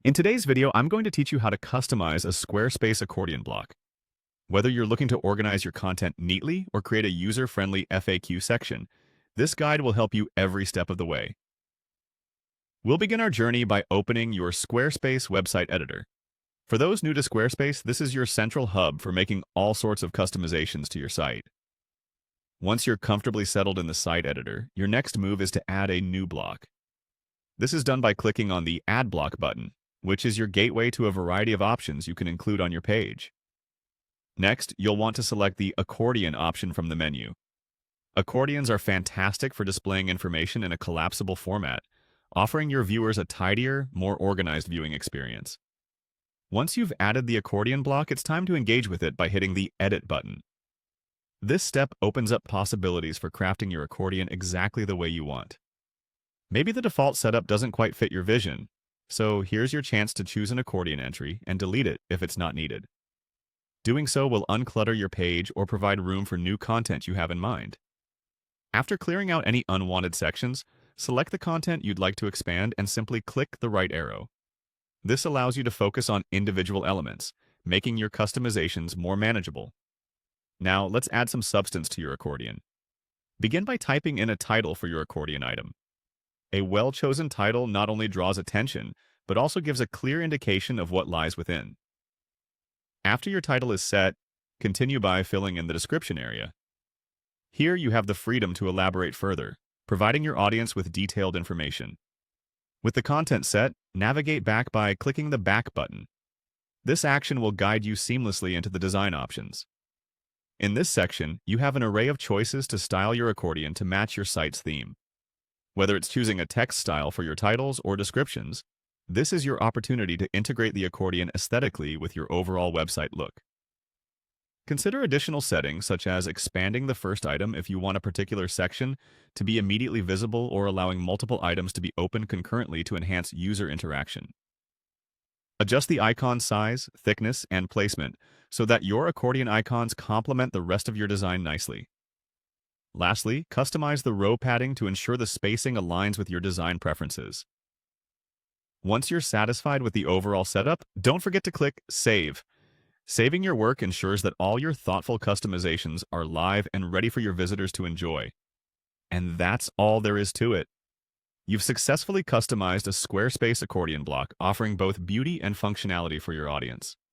In today's video, I'm going to teach you how to customize a Squarespace accordion block. Whether you're looking to organize your content neatly or create a user-friendly FAQ section, this guide will help you every step of the way. We'll begin our journey by opening your Squarespace website editor. For those new to Squarespace, this is your central hub for making all sorts of customizations to your site. Once you're comfortably settled in the site editor, your next move is to add a new block. This is done by clicking on the Add Block button, which is your gateway to a variety of options you can include on your page. Next, you'll want to select the accordion option from the menu. Accordions are fantastic for displaying information in a collapsible format, offering your viewers a tidier, more organized viewing experience. Once you've added the accordion block, it's time to engage with it by hitting the Edit button. This step opens up possibilities for crafting your accordion exactly the way you want. Maybe the default setup doesn't quite fit your vision, so here's your chance to choose an accordion entry and delete it if it's not needed. Doing so will unclutter your page or provide room for new content you have in mind. After clearing out any unwanted sections, select the content you'd like to expand and simply click the right arrow. This allows you to focus on individual elements, making your customizations more manageable. Now, let's add some substance to your accordion. Begin by typing in a title for your accordion item. A well-chosen title not only draws attention, but also gives a clear indication of what lies within. After your title is set, continue by filling in the description area. Here you have the freedom to elaborate further, providing your audience with detailed information. With the content set, navigate back by clicking the Back button. This action will guide you seamlessly into the design options. In this section, you have an array of choices to style your accordion to match your site's theme. Whether it's choosing a text style for your titles or descriptions, this is your opportunity to integrate the accordion aesthetically with your overall website look. Consider additional settings such as expanding the first item if you want a particular section to be immediately visible or allowing multiple items to be opened concurrently to enhance user interaction. Adjust the icon size, thickness, and placement so that your accordion icons complement the rest of your design nicely. Lastly, customize the row padding to ensure the spacing aligns with your design preferences. Once you're satisfied with the overall setup, don't forget to click Save. Saving your work ensures that all your thoughtful customizations are live and ready for your visitors to enjoy. And that's all there is to it. You've successfully customized a Squarespace accordion block, offering both beauty and functionality for your audience.